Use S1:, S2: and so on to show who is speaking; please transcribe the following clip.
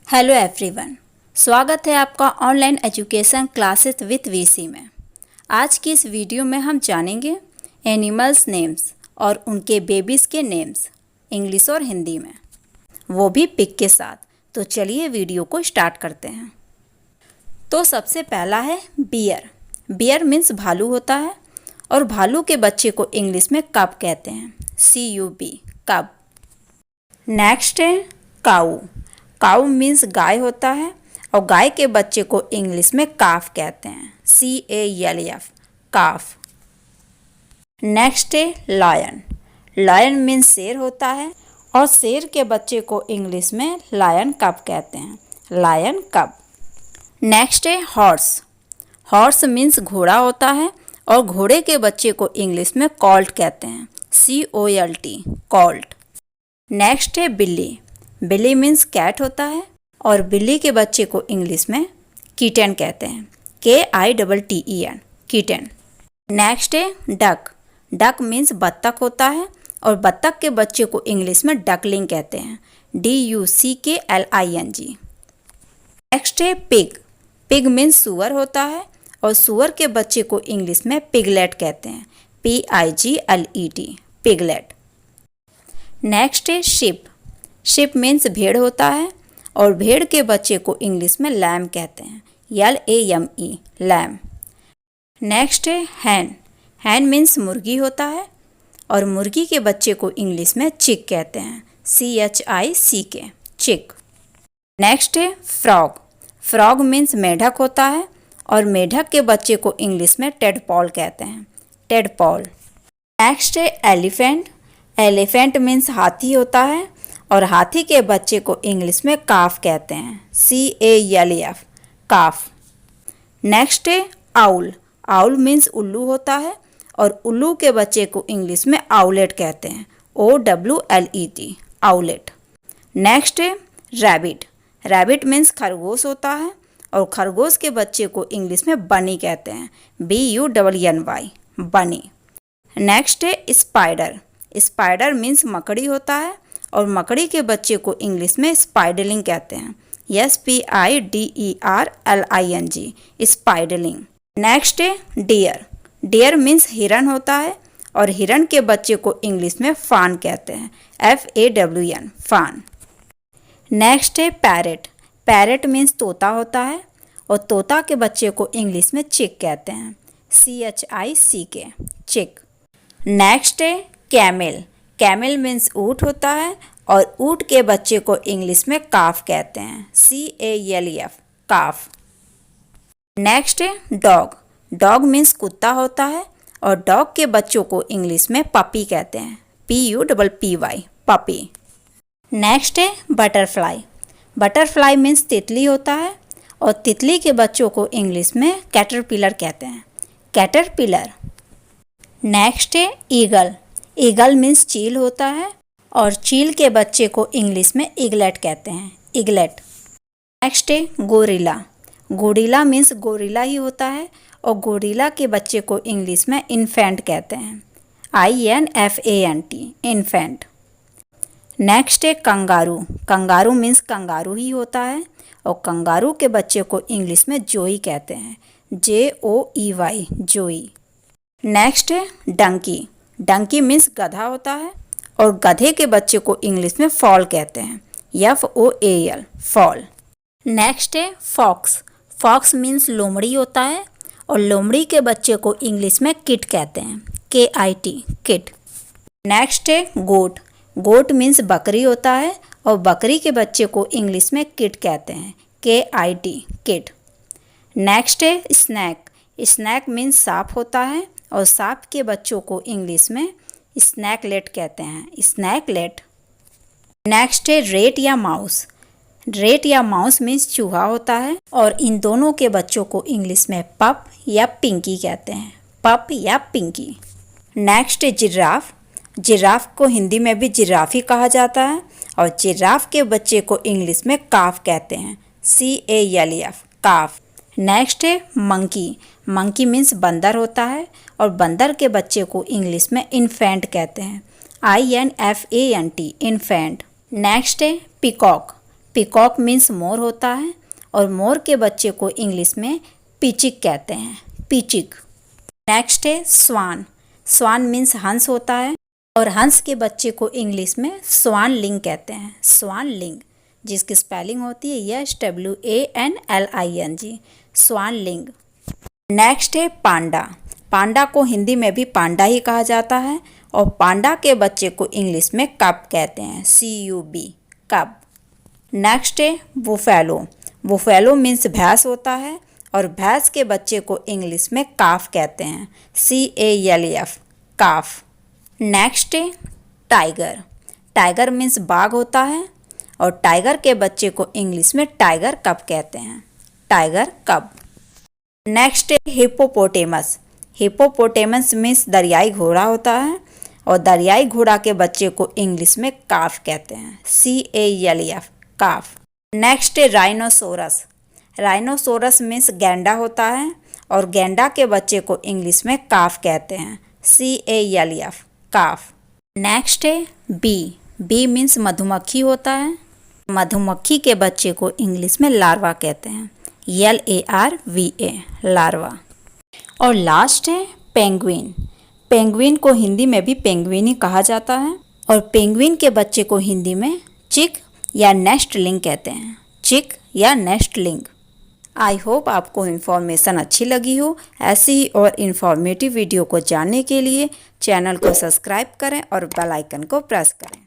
S1: Hello everyone, स्वागत है आपका online education classes with VC में। आज की इस वीडियो में हम जानेंगे एनिमल्स नेम्स और उनके बेबीज़ के नेम्स इंग्लिश और हिंदी में, वो भी पिक के साथ। तो चलिए वीडियो को स्टार्ट करते हैं। तो सबसे पहला है बियर। बियर मीन्स भालू होता है और भालू के बच्चे को इंग्लिश में कब कहते हैं, CUB, कब। नेक्स्ट है काऊ। काऊ मीन्स गाय होता है और गाय के बच्चे को इंग्लिश में काफ कहते हैं, CALF, काफ। नेक्स्ट है लायन। लायन मीन्स शेर होता है और शेर के बच्चे को इंग्लिश में लायन कब कहते हैं, लायन कब। नेक्स्ट है हॉर्स। हॉर्स मीन्स घोड़ा होता है और घोड़े के बच्चे को इंग्लिश में कॉल्ट कहते हैं, COLT, कॉल्ट। नेक्स्ट है बिल्ली। बिल्ली मीन्स कैट होता है और बिल्ली के बच्चे को इंग्लिश में किटन कहते हैं, KITTEN, किटन। नेक्स्ट है डक। डक मीन्स बत्तख होता है और बत्तख के बच्चे को इंग्लिश में डकलिंग कहते हैं, DUCKLING। नेक्स्ट है पिग। पिग मीन्स सुअर होता है और सुअर के बच्चे को इंग्लिश में पिगलेट कहते हैं, PIGLET, पिगलेट। नेक्स्ट है शिप। शिप मीन्स भेड़ होता है और भेड़ के बच्चे को इंग्लिश में लैम कहते हैं, LAME, लैम। नेक्स्ट है हैन। हैन मीन्स मुर्गी होता है और मुर्गी के बच्चे को इंग्लिश में चिक कहते हैं, CHICK, चिक। नेक्स्ट है फ्रॉग। फ्रॉग मीन्स मेढक होता है और मेढक के बच्चे को इंग्लिश में टेडपॉल कहते हैं, टेडपॉल। नेक्स्ट है एलिफेंट। एलिफेंट मीन्स हाथी होता है और हाथी के बच्चे को इंग्लिश में काफ कहते हैं, CALF, काफ। नेक्स्ट है आउल। आउल मीन्स उल्लू होता है और उल्लू के बच्चे को इंग्लिश में आउलेट कहते हैं, OWLET, आउलेट। नेक्स्ट है रैबिट। रैबिट मीन्स खरगोश होता है और खरगोश के बच्चे को इंग्लिश में बनी कहते हैं, BUNNY, बनी। नेक्स्ट है स्पाइडर। स्पाइडर मीन्स मकड़ी होता है और मकड़ी के बच्चे को इंग्लिश में स्पाइडरलिंग कहते हैं, SPIDERLING, स्पाइडरलिंग। नेक्स्ट है डियर। डियर मीन्स हिरन होता है और हिरन के बच्चे को इंग्लिश में फान कहते हैं, FAWN, फान। नेक्स्ट है पैरेट। पैरेट मीन्स तोता होता है और तोता के बच्चे को इंग्लिश में चिक कहते हैं, CHICK, चिक। नेक्स्ट है कैमल। कैमल मीन्स ऊँट होता है और ऊँट के बच्चे को इंग्लिश में काफ कहते हैं, CALF, काफ। नेक्स्ट है डॉग। डॉग मीन्स कुत्ता होता है और डॉग के बच्चों को इंग्लिश में पपी कहते हैं, PUPPY, पपी। नेक्स्ट है बटरफ्लाई। बटरफ्लाई मीन्स तितली होता है और तितली के बच्चों को इंग्लिश में कैटरपिलर कहते हैं, कैटरपिलर। नेक्स्ट है ईगल। ईगल मीन्स चील होता है और चील के बच्चे को इंग्लिश में इगलेट कहते हैं, इगलेट। नेक्स्ट है गोरिल्ला। गोरिल्ला मीन्स गोरिल्ला ही होता है और गोरिल्ला के बच्चे को इंग्लिश में इन्फेंट कहते हैं, INFANT, इन्फेंट। नेक्स्ट है कंगारू। कंगारू मीन्स कंगारू ही होता है और कंगारू के बच्चे को इंग्लिश में जोई कहते हैं, JOEY, जोई। नेक्स्ट है डंकी। डंकी मीन्स गधा होता है और गधे के बच्चे को इंग्लिश में फॉल कहते हैं, FOAL, फॉल। नेक्स्ट है फॉक्स। फॉक्स मीन्स लोमड़ी होता है और लोमड़ी के बच्चे को इंग्लिश में किट कहते हैं, KIT, किट। नेक्स्ट है गोट। गोट मीन्स बकरी होता है और बकरी के बच्चे को इंग्लिश में किट कहते हैं, KIT, किट। नेक्स्ट है स्नैक। स्नैक मीन्स सांप होता है और सांप के बच्चों को इंग्लिश में स्नैकलेट कहते हैं, स्नैकलेट। नेक्स्ट है रेट या माउस। रेट या माउस मीन्स चूहा होता है और इन दोनों के बच्चों को इंग्लिश में पप या पिंकी कहते हैं, पप या पिंकी। नेक्स्ट है जिराफ। जिराफ को हिंदी में भी जिराफी कहा जाता है और जिराफ के बच्चे को इंग्लिश में काफ कहते हैं, CALF, काफ। नेक्स्ट है मंकी। मंकी मीन्स बंदर होता है और बंदर के बच्चे को इंग्लिश में इन्फेंट कहते हैं, INFANT, इन्फेंट। नेक्स्ट है पिकॉक। पिकॉक मीन्स मोर होता है और मोर के बच्चे को इंग्लिश में पिचिक कहते हैं, पिचिक। नेक्स्ट है स्वान। स्वान मीन्स हंस होता है और हंस के बच्चे को इंग्लिश में स्वानलिंग कहते हैं, स्वानलिंग, जिसकी स्पेलिंग होती है SWANLING, स्वानलिंग। नेक्स्ट है पांडा। पांडा को हिंदी में भी पांडा ही कहा जाता है और पांडा के बच्चे को इंग्लिश में कब कहते हैं, CUB, कब। नेक्स्ट है बुफेलो। बुफेलो मीन्स भैंस होता है और भैंस के बच्चे को इंग्लिश में काफ कहते हैं, CALF, काफ। नेक्स्ट है टाइगर। टाइगर मीन्स बाघ होता है और टाइगर के बच्चे को इंग्लिश में टाइगर कब कहते हैं, टाइगर कब। नेक्स्ट है हिप्पोपोटेमस। हिप्पोपोटेमस मीन्स दरियाई घोड़ा होता है और दरियाई घोड़ा के बच्चे को इंग्लिश में काफ कहते हैं, CALF, काफ। नेक्स्ट है राइनोसोरस। राइनोसोरस मीन्स गैंडा होता है और गैंडा के बच्चे को इंग्लिश में काफ कहते हैं, CALF, काफ। नेक्स्ट है बी। बी मीन्स मधुमक्खी होता है। मधुमक्खी के बच्चे को इंग्लिश में लार्वा कहते हैं, LARVA, लार्वा। और लास्ट है पेंगुइन। पेंगुइन को हिंदी में भी पेंगुइन ही कहा जाता है और पेंगुइन के बच्चे को हिंदी में चिक या नेस्टलिंग कहते हैं, चिक या नेस्टलिंग। आई होप आपको इन्फॉर्मेशन अच्छी लगी हो। ऐसी ही और इन्फॉर्मेटिव वीडियो को जानने के लिए चैनल को सब्सक्राइब करें और बेल आइकन को प्रेस करें।